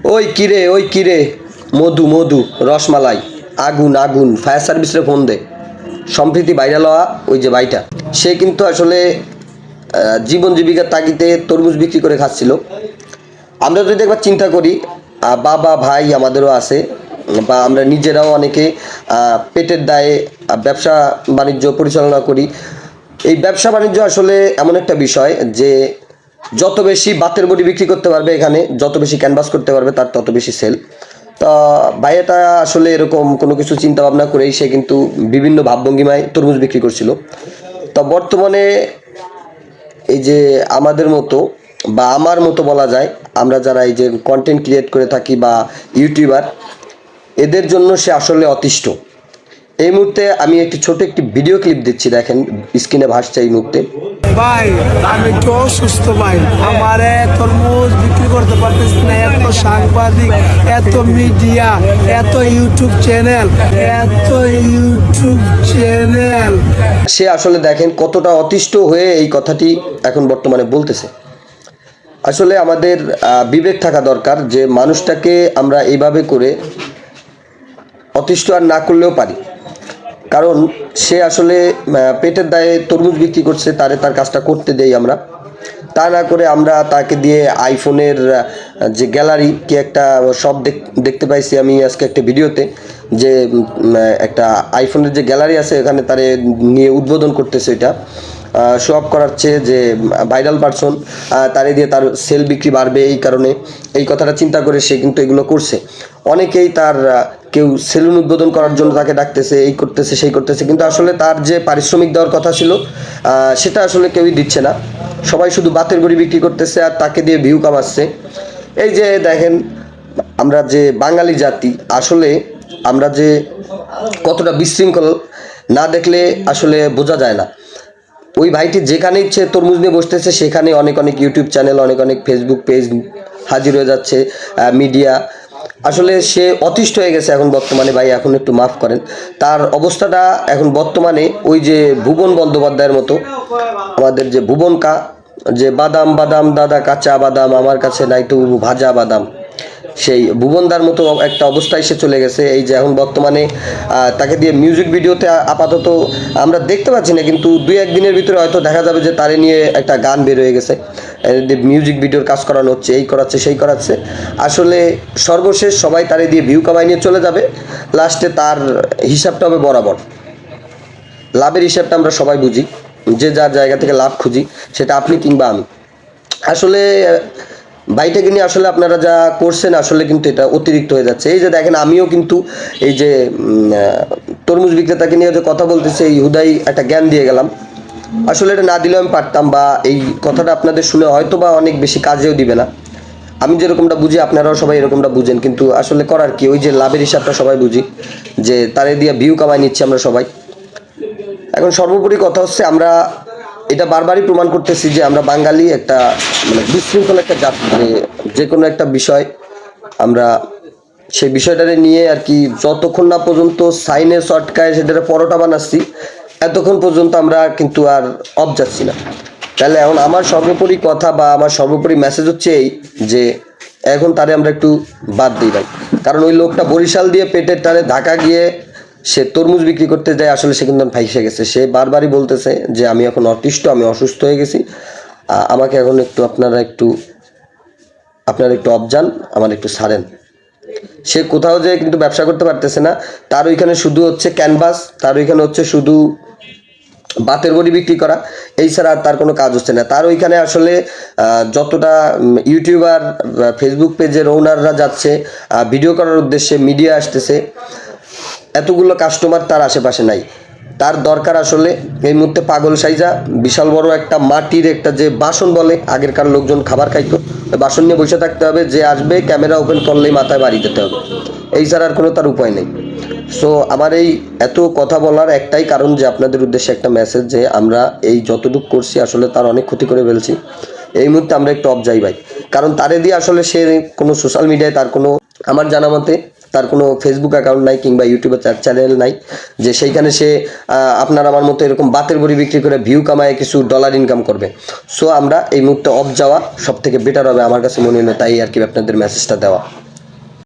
ওই কিরে, মধু মধু রসমালাই, আগুন আগুন, ফায়ার সার্ভিসে ফোন দে। সম্প্রীতি ভাইরাল হওয়া ওই যে ভাইটা, সে কিন্তু আসলে জীবন জীবিকার তাগিদে তরমুজ বিক্রি করে খাচ্ছিল। আমরা যদি একবার চিন্তা করি, বাবা ভাই আমাদেরও আছে, বা আমরা নিজেরাও অনেকে পেটের দায়ে ব্যবসা বাণিজ্য পরিচালনা করি। এই ব্যবসা বাণিজ্য আসলে এমন একটা বিষয় যে যত বেশি বাতের বড়ি বিক্রি করতে পারবে, এখানে যত বেশি ক্যানভাস করতে পারবে, তার তত বেশি সেল। তা ভাইয়াটা আসলে এরকম কোনো কিছু চিন্তা ভাবনা করেই সে কিন্তু বিভিন্ন ভাবভঙ্গিমায় তরমুজ বিক্রি করছিল। তা বর্তমানে এই যে আমাদের মতো বা আমার মতো বলা যায়, আমরা যারা এই যে কন্টেন্ট ক্রিয়েট করে থাকি বা ইউটিউবার, এদের জন্য সে আসলে অতিষ্ঠ। এই মুহূর্তে আমি একটি ভিডিও ক্লিপ দিচ্ছি, দেখেন স্ক্রিনে ভাসছে এই মুহূর্তে। ভাই আমি একটু অসুস্থ ভাই, আমারে তরমুজ বিক্রি করতে পারতেছি না। এত সাংবাদিক, এত মিডিয়া, এত ইউটিউব চ্যানেল। সে আসলে দেখেন কতটা অতিষ্ঠ হয়ে এই কথাটি এখন বর্তমানে বলতেছে। আসলে আমাদের বিবেক থাকা দরকার যে মানুষটাকে আমরা এইভাবে করে অতিষ্ঠ আর না করলেও পারি, কারণ সে আসলে পেটের দায়ে তরমুজ বিক্রি করছে, তার কাজটা করতে দেই আমরা। তা না করে আমরা তাকে দিয়ে আইফোনের যে গ্যালারি কি একটা সব দেখতে পাইছি আমি আজকে একটা ভিডিওতে, যে একটা আইফোনের যে গ্যালারি আছে এখানে তারে নিয়ে উদ্বোধন করতেছে, এটা শো অফ করাচ্ছে যে ভাইরাল পারসন, তারে দিয়ে তার সেল বিক্রি বাড়বে। এই কারণে এই কথাটা চিন্তা করে সে কিন্তু এগুলো করছে। অনেকেই তার কেউ সেলুন উদ্বোধন করার জন্য তাকে ডাকতেছে, এই করতেছে সেই করতেছে, কিন্তু আসলে তার যে পারিশ্রমিক দেওয়ার কথা ছিল সেটা আসলে কেউই দিচ্ছে না। সবাই শুধু বাতের বড়ি বিক্রি করতেছে আর তাকে দিয়ে ভিউ কামাচ্ছে। এই যে দেখেন, আমরা যে বাঙালি জাতি, আসলে আমরা যে কতটা বিশৃঙ্খল না দেখলে আসলে বোঝা যায় না। ওই ভাইটি যেখানে ইচ্ছে তরমুজ নিয়ে বসতেছে, সেখানে অনেক ইউটিউব চ্যানেল, অনেক ফেসবুক পেজ হাজির হয়ে যাচ্ছে, মিডিয়া। আসলে সে অতিষ্ঠ হয়ে গেছে এখন বর্তমানে। ভাই এখন একটু মাফ করেন, তার অবস্থাটা এখন বর্তমানে ওই যে ভুবন বন্দ্যোপাধ্যায়ের মতো, আমাদের যে ভুবনকা, যে বাদাম বাদাম দাদা কাঁচা বাদাম, আমার কাছে নাই তো ভাজা বাদাম, সেই ভুবনদার মতো একটা অবস্থায় সে চলে গেছে। এই যে এখন বর্তমানে তাকে দিয়ে মিউজিক ভিডিওতে আপাতত আমরা দেখতে পাচ্ছি না, কিন্তু 2-1 দিনের ভিতরে হয়তো দেখা যাবে যে তারে নিয়ে একটা গান বের হয়ে গেছে, মিউজিক ভিডিওর কাজ করানো হচ্ছে, এই করাচ্ছে সেই করাচ্ছে। আসলে সর্বশেষ সবাই তারে দিয়ে ভিউ কামাই নিয়ে চলে যাবে, লাস্টে তার হিসাবটা হবে বরাবর। লাভের হিসাবটা আমরা সবাই বুঝি, যে যার জায়গা থেকে লাভ খুঁজি, সেটা আপনি কিংবা আমি। আসলে ভাইটাকে নিয়ে আসলে আপনারা যা করছেন আসলে কিন্তু এটা অতিরিক্ত হয়ে যাচ্ছে। এই যে দেখেন, আমিও কিন্তু এই যে তরমুজ বিক্রেতাকে নিয়ে যে কথা বলতেছে, এই হুদাই একটা জ্ঞান দিয়ে গেলাম। আসলে এটা না দিলেও আমি পারতাম, বা এই কথাটা আপনাদের শুনে হয়তো বা অনেক বেশি কাজেও দিবে না। আমি যেরকমটা বুঝি আপনারাও সবাই এরকমটা বুঝেন, কিন্তু আসলে করার কি, ওই যে লাভের হিসাবটা সবাই বুঝি, যে তারে দিয়ে ভিউ কামাই নিচ্ছি আমরা সবাই। এখন সর্বোপরি কথা হচ্ছে, আমরা এটা বারবারই প্রমাণ করতেছি যে আমরা বাঙালি একটা মানে বিশৃঙ্খল একটা জাতি। যে কোনো একটা বিষয় আমরা সেই বিষয়টারে নিয়ে আর কি, যতক্ষণ না পর্যন্ত সাইনে শর্টকায় সেটারে পরোটা বানাচ্ছি, এতক্ষণ পর্যন্ত আমরা কিন্তু আর অফ যাচ্ছি না। তাহলে এখন আমার সর্বোপরি কথা বা আমার সর্বোপরি মেসেজ হচ্ছে এই, যে এখন তারে আমরা একটু বাদ দিই ভাই। কারণ ওই লোকটা বরিশাল দিয়ে পেটের টানে ঢাকা গিয়ে সে তরমুজ বিক্রি করতে যায়, আসলে সে কিন্তু ফাইসে গেছে। সে বারবারই বলতেছে যে আমি এখন অতিষ্ঠ, আমি অসুস্থ হয়ে গেছি, আমাকে এখন একটু আপনারা একটু অফ যান, আমার একটু ছাড়েন। সে কোথাও যেয়ে কিন্তু ব্যবসা করতে পারতেছে না, তার ওইখানে শুধু হচ্ছে ক্যানভাস, তার ওইখানে হচ্ছে শুধু বাতের বড়ি বিক্রি করা, এই ছাড়া আর তার কোনো কাজ হচ্ছে না। তার ওইখানে আসলে যতটা ইউটিউবার, ফেসবুক পেজের ওনাররা যাচ্ছে ভিডিও করার উদ্দেশ্যে, মিডিয়া আসতেছে, এতগুলো কাস্টমার তার আশেপাশে নাই। তার দরকার আসলে এই মুহূর্তে পাগল সাইজা বিশাল বড় একটা মাটির একটা যে বাসন বলে, আগেরকার লোকজন খাবার খাইতো, বাসন নিয়ে বসে থাকতে হবে, যে আসবে ক্যামেরা ওপেন করলেই মাথায় বাড়ি দিতে হবে, এই ছাড়া আর কোনো তার উপায় নেই। সো আমার এই এত কথা বলার একটাই কারণ, যে আপনাদের উদ্দেশ্যে একটা মেসেজ, যে আমরা এই যতটুকু করছি আসলে তার অনেক ক্ষতি করে ফেলছি। এই মুহূর্তে আমরা একটু অফ যাই ভাই, কারণ তারে দিয়ে আসলে সে কোনো সোশ্যাল মিডিয়ায় তার কোনো, আমার জানা মতে তার কোনো ফেসবুক অ্যাকাউন্ট নাই কিংবা ইউটিউবে চ্যানেল নাই, যে সেইখানে সে আপনার আমার মতো এরকম বাতের বড়ি বিক্রি করে ভিউ কামায় কিছু ডলার ইনকাম করবে। সো আমরা এই মুহূর্তে অফ যাওয়া সব থেকে বেটার হবে আমার কাছে মনে হলো, তাই আর কি আপনাদের মেসেজটা দেওয়া।